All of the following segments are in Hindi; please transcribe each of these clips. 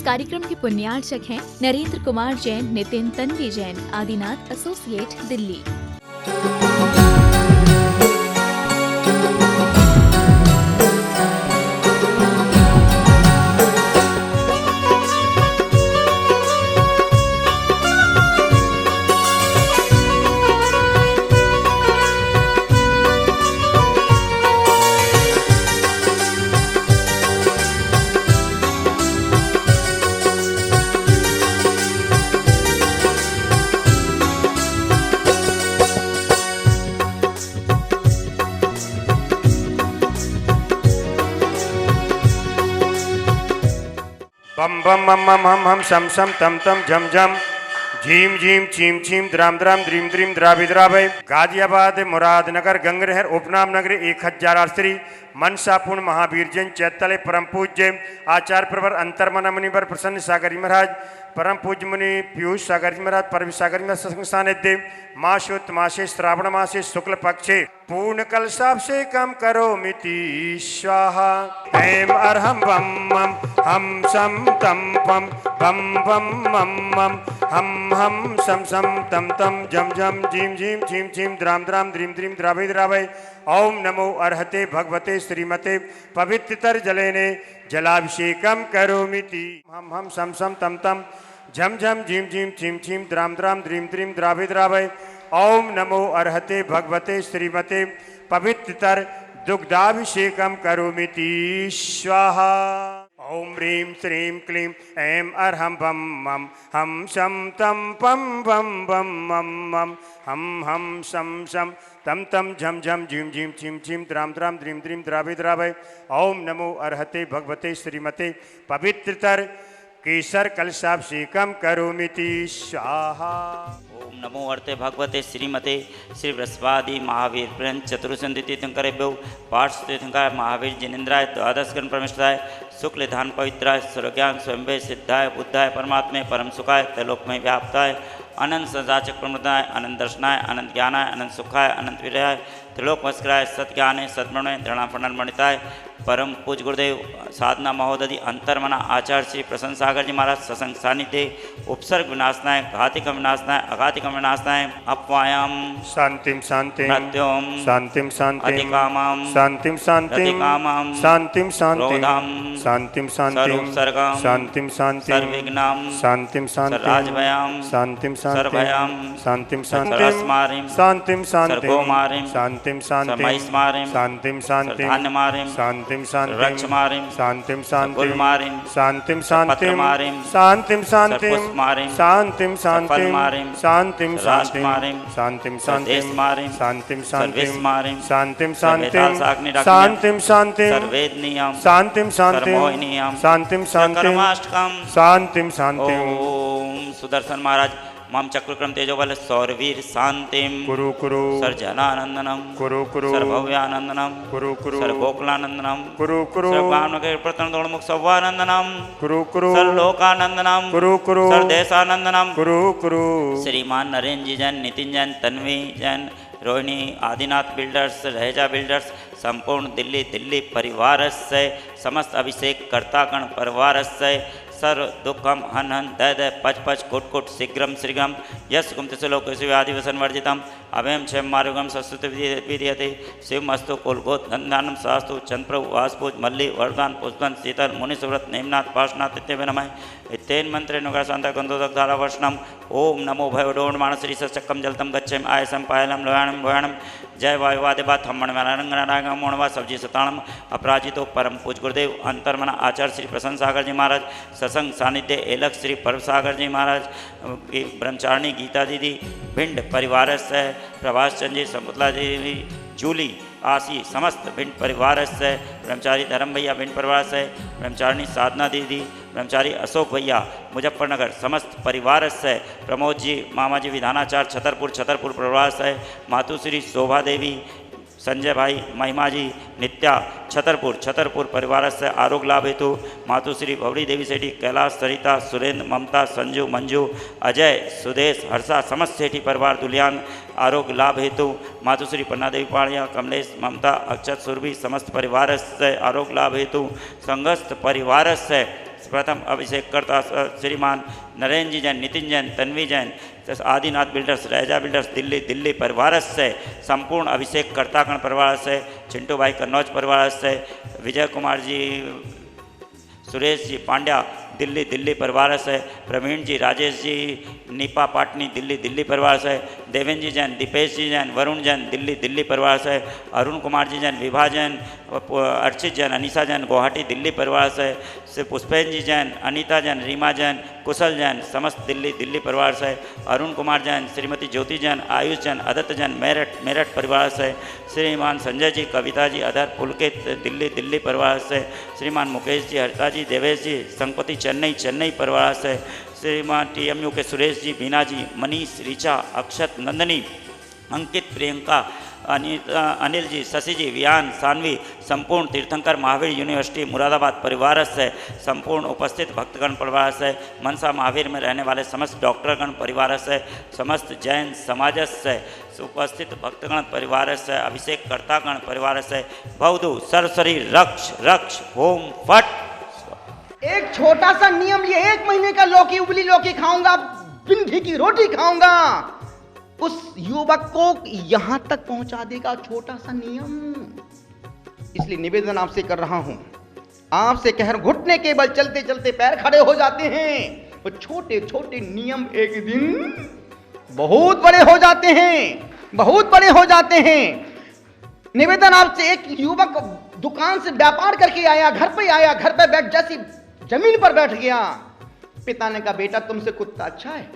कार्यक्रम के पुण्यार्चक हैं नरेंद्र कुमार जैन, नितिन तन्वी जैन, आदिनाथ एसोसिएट, दिल्ली। बम बम मम मम हम हम शम शम तम तम झम झम झीम झीम चीम चीम द्राम द्राम द्रीम द्रीम द्रावि द्रावय। गाजियाबाद मुरादनगर गंगनहर उपनाम नगर 1000 श्री मनसापूर्ण महावीर जैन चैतन्य परम पूज्य आचार्य प्रवर अंतर्मन मुनिवर प्रसन्न सागरी महाराज, परम पूज्य मुनि पीयूष सागर महाराज, परम सागर सत्संग सानिध्य मासोत्त मासे श्रावण मासे शुक्ल पक्षे पूर्ण कलशाभिषेकम करो मिति स्वाहा। ऐं अर्हं बम मम हम सम तम पम बम बम मम मम हम सम सम तम तम झम झम झीम झीम झीम झीम द्राम द्राम द्रीम द्रीम द्रावय द्रावय। ओम नमो अर्हते भगवते श्रीमते पवित्रतर जलेने जलाभिषेकम करोमिति। हम सम सम तम तम झम झम झीम झीम छीम छीम द्राम द्राम द्रीम द्रीम द्रावय द्रावय। ओम नमो अर्हते भगवते श्रीमते पवित्रतर दुग्धाभिषेकम करोमिति स्वाहा। ओम ह्रीं श्रीं क्लीं ऐं अर्हं बम मम हम शम तम पम बम बम मम मम हम शम शम तम तम झम झम झीम झीम छीम छीम द्राम द्राम द्रीम द्रीम द्रावय द्रावय। ओम नमो अर्हते भगवते श्रीमते पवित्रतर केसर कलशाभिषेकम करोमिति स्वाहा। ओम नमो अर्थे भगवते श्रीमते श्री बृहस्पति महावीर प्रहन चतुर्संधि तीर्थंकरेभ्यो पार्श्व तीर्थंकर महावीर जिनेन्द्राय द्वादश गण परमेश्वराय शुक्ल धान पवित्राय सर्वज्ञान स्वयंभे सिद्धाय बुद्धाय परमात्मे परम सुखाय त्रैलोकमय व्याप्ताय अनंत सजाचक प्रमदाय अनंत दर्शनाय अनंत ज्ञानाय अनंत सुखाय अनंत विरयाय त्रिलोक वस्कराय सत्ज्ञाने सद्मणे दृढ़ाफणमणिताय परम पूज गुरुदेव साधना महोदधि अंतर्मना आचार्य श्री प्रसन्न सागर जी महाराज सत्संग सानिध्य उपसर्ग विनाशनाय घातिकम विनाशनाय अघातिकम विनाशनाय अपवायाम शांतिम शांतिम मृत्युम शांतिम शांतिम अधिकामाम शांतिम शांतिम प्रतिकामाम शांतिम शांतिम क्रोधाम शांतिम शांतिम सर्वोपसर्गाम शांतिम शांतिम सर्वविघ्नाम शांतिम शांतिम सर्वराजभयाम शांतिम सर्वभयाम शांतिम शांतिम सर्वस्मारिम शांतिम शांतिम सर्वोमारिम शांतिम शांतिम सर्वमहिस्मारिम शांतिम शांतिम धान्यमारिम शांतिम शांतिम रक्षमारिम शांतिम शांतिम गुलमारिम शांतिम शांतिम पत्रमारिम शांतिम शांतिम सर्वपुष्पमारिम शांतिम शांतिम सफलमारिम शांतिम शांतिम राष्ट्रमारिम शांतिम शांतिम सर्वदेशमारिम शांतिम शांतिम सर्वेशमारिम शांतिम सर्वेदासाग्निरग्नियम शांतिम शांतिम सर्वेदनीयम शांतिम शांतिम सर्वमोहिनीयम शांतिम शांतिम कर्माष्टकम शांतिम शांतिम ओम सुदर्शन महाराज मम चक्रक्रम तेजोबल सौरवीर शांतिम कुरु कुरु सर्जनानंदनम कुरु कुरु सर्वभव्यानंदनम कुरु कुरु सर्वगोकुलानंदनम कुरु कुरु सर्वभावनगर प्रतनदोन्मुख सौवानंदनम कुरु कुरु सर्वलोकानंदनम कुरु कुरु सर्वदेशानंदनम कुरु कुरु। श्रीमान नरेंद्र जी जैन, नितिन जैन, तन्वी जैन, रोहिणी, आदिनाथ बिल्डर्स, रहेजा बिल्डर्स, संपूर्ण दिल्ली परिवार से समस्त अभिषेक कर्तागण परिवार से सर्व दुखम हन हन दय दय पच पच कुट कुट शीघ्रम श्रीघ्रम यश कुमति लोकेश व्याधिवसन वर्जितम अभयम क्षम मार्गम संस्कृत विधीयते शिवमस्तु कुलगोत गंधानम शास्तु चंद्रप्रभु वासपूज मल्ली वरदान पुष्पन शीतल मुनिसुव्रत नेमनाथ पार्श्वनाथ इत्यवे नमः इत्येन मंत्रे नुगर शांता गंधोदक धारावर्षणम ओम नमो भयोडोण मानसरी सचक्कम जलतम गच्छेम आयसम पायलम लोयाणम भोयाणम जय वायुवादिवाद हम मणिमारंगनारायण मोणवा सब्जी सताणम अपराजितो परम पूज गुरुदेव अंतर्मना आचार्य श्री प्रसन्न सागर जी महाराज सत्संग सानिध्य एलक श्री परम सागर जी महाराज ब्रह्मचारिणी गीता दीदी भिंड परिवार से प्रभाष चंद जी संपुतला देवी जूली आशी समस्त भिंड परिवार से ब्रह्मचारी धर्म भैया भिंड परिवार से ब्रह्मचारिणी साधना दीदी ब्रह्मचारी अशोक भैया मुजफ्फरनगर समस्त परिवार से प्रमोद जी मामा जी विधानाचार्य छतरपुर परिवार से मातुश्री शोभा देवी संजय भाई महिमा जी नित्या छतरपुर परिवार से आरोग्य लाभ हेतु मातुश्री भवरी देवी सेठी कैलाश सरिता सुरेंद्र ममता संजू मंजू अजय सुदेश हर्षा समस्त सेठी परिवार दुलियान आरोग्य लाभ हेतु मातुश्री पन्ना देवी पाड़िया कमलेश ममता अक्षत सुरभि समस्त परिवार से आरोग्य लाभ हेतु संगस्त परिवार से प्रथम अभिषेक करता श्रीमान नरेंद्र जी जैन, नितिन जैन, तन्वी जैन, आदिनाथ बिल्डर्स, रहेजा बिल्डर्स दिल्ली, दिल्ली परिवार से संपूर्ण अभिषेक कर्तागण परिवार से, चिंटू भाई कन्नौज परिवार से, विजय कुमार जी, सुरेश जी पांड्या दिल्ली, दिल्ली परिवार से, प्रवीण जी, राजेश जी, नीपा पाटनी दिल्ली, दिल्ली परिवार से, देवेंद्र जी जैन, दीपेश जी जैन, वरुण जैन दिल्ली, दिल्ली परिवार से, अरुण कुमार जी जैन, विभा जैन, अर्चित जैन, अनीसा जैन गुवाहाटी दिल्ली परिवार से पुष्पेन जी जैन, अनीता जैन, रीमा जैन, कुशल जैन समस्त दिल्ली, दिल्ली परिवार से, अरुण कुमार जैन, श्रीमती ज्योति जैन, आयुष जैन, अदत्त जैन मेरठ परिवार से, श्रीमान संजय जी, कविता जी, अधर पुलकित दिल्ली, दिल्ली परिवार से, श्रीमान मुकेश जी, हरिता जी, देवेश जी, संपति चेन्नई परिवार से, श्रीमान TMU के सुरेश जी, बीना जी, मनीष, ऋचा, अक्षत, नंदनी, अंकित, प्रियंका, अनिल जी, शशि जी, वियान, सानवी, संपूर्ण तीर्थंकर महावीर यूनिवर्सिटी मुरादाबाद परिवार से, संपूर्ण उपस्थित भक्तगण परिवार से, मनसा महावीर में रहने वाले समस्त डॉक्टरगण परिवार से, समस्त जैन समाज से उपस्थित भक्तगण परिवार से, अभिषेक कर्तागण परिवार से, बहुधु सरसरी रक्ष रक्ष होम फट। एक छोटा सा नियम, ये 1 महीने का लौकी, उबली लौकी खाऊंगा, बिन घी की रोटी खाऊंगा, उस युवक को यहां तक पहुंचा देगा छोटा सा नियम। इसलिए निवेदन आपसे कर रहा हूं, आपसे कह रहा हूं, घुटने के बल चलते चलते पैर खड़े हो जाते हैं, वो छोटे छोटे नियम एक दिन बहुत बड़े हो जाते हैं, बहुत बड़े हो जाते हैं। निवेदन आपसे, एक युवक दुकान से व्यापार करके आया, घर पे आया, घर पे बैठ, जैसी जमीन पर बैठ गया, पिता ने कहा, बेटा तुमसे कुत्ता अच्छा है,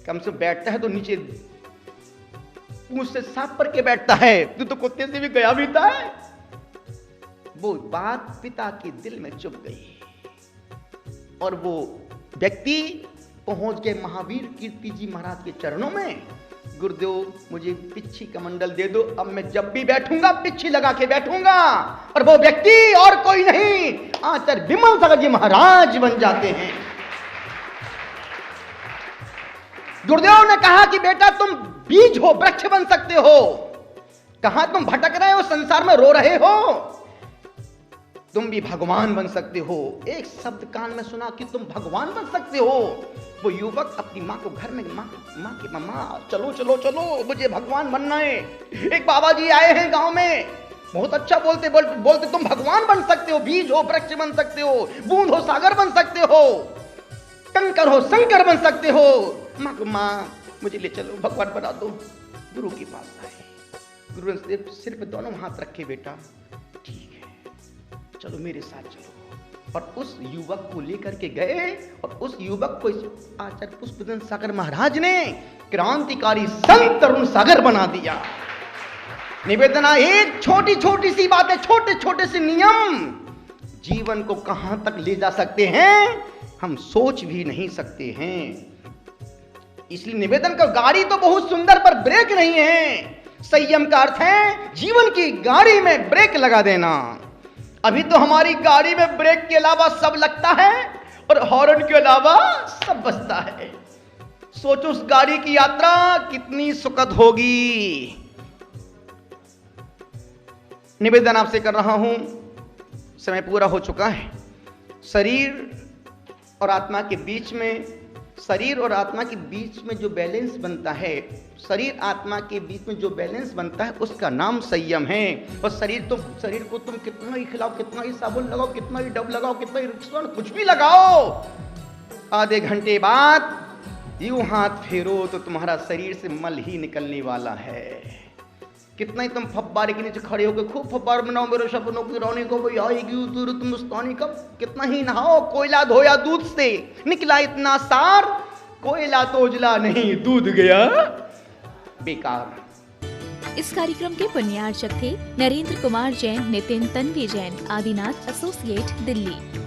कम से बैठता है तो नीचे पूंछ से साफ पर के बैठता है, तू तो कुत्ते से भी गया भी था। वो बात पिता के दिल में चुभ गई और वो व्यक्ति पहुंच गए महावीर कीर्ति जी महाराज के चरणों में, गुरुदेव मुझे पिच्छी कमंडल दे दो, अब मैं जब भी बैठूंगा पिच्छी लगा के बैठूंगा। और वो व्यक्ति और कोई नहीं, आचार्य विमल सागर जी महाराज बन जाते हैं। गुरुदेव ने कहा कि बेटा तुम बीज हो, वृक्ष बन सकते हो, कहां तुम भटक रहे हो, संसार में रो रहे हो, तुम भी भगवान बन सकते हो। एक शब्द कान में सुना कि तुम भगवान बन सकते हो। वो युवक अपनी माँ को घर में, माँ की मम्मा चलो चलो चलो मुझे भगवान बनना है। एक बाबा जी आए हैं गांव में, बहुत अच्छा बोलते तुम भगवान बन सकते हो, बीज हो वृक्ष बन सकते हो, बूंद हो सागर बन सकते हो, कंकर हो शंकर बन सकते हो। माँ को, माँ मुझे ले चलो, भगवान बना दो। गुरु के पास आए, गुरु ने सिर पे दोनों हाथ रखे, बेटा ठीक है चलो मेरे साथ चलो। और उस युवक को लेकर के गए और उस युवक को आचार्य पुष्पदन सागर महाराज ने क्रांतिकारी संत तरुण सागर बना दिया। निवेदना, एक छोटी छोटी सी बातें, छोटे छोटे से नियम जीवन को कहां तक ले जा सकते हैं हम सोच भी नहीं सकते हैं। इसलिए निवेदन का, गाड़ी तो बहुत सुंदर पर ब्रेक नहीं है। संयम का अर्थ है जीवन की गाड़ी में ब्रेक लगा देना। अभी तो हमारी गाड़ी में ब्रेक के अलावा सब लगता है और हॉर्न के अलावा सब बजता है। सोचो उस गाड़ी की यात्रा कितनी सुखद होगी। निवेदन आपसे कर रहा हूं, समय पूरा हो चुका है। शरीर और आत्मा के बीच में, शरीर और आत्मा के बीच में जो बैलेंस बनता है, शरीर आत्मा के बीच में जो बैलेंस बनता है उसका नाम संयम है। और शरीर को तुम कितना ही खिलाओ, कितना ही साबुन लगाओ, कितना ही डब लगाओ, कितना ही रिक्शा कुछ भी लगाओ, आधे घंटे बाद यूं हाथ फेरो तो तुम्हारा शरीर से मल ही निकलने वाला है। कितना ही तुम फब्बारे के नीचे खड़े होकर खूब फब्बार बनाओ, मेरे सपनों की रोनी को भाई आएगी तुरंत मुस्तानी कब, कितना ही नहाओ, कोयला धोया दूध से निकला इतना सार, कोयला तो उजला नहीं दूध गया बेकार। इस कार्यक्रम के पुण्यार्चक थे नरेंद्र कुमार जैन, नितिन तन्वी जैन, आदिनाथ एसोसिएट दिल्ली।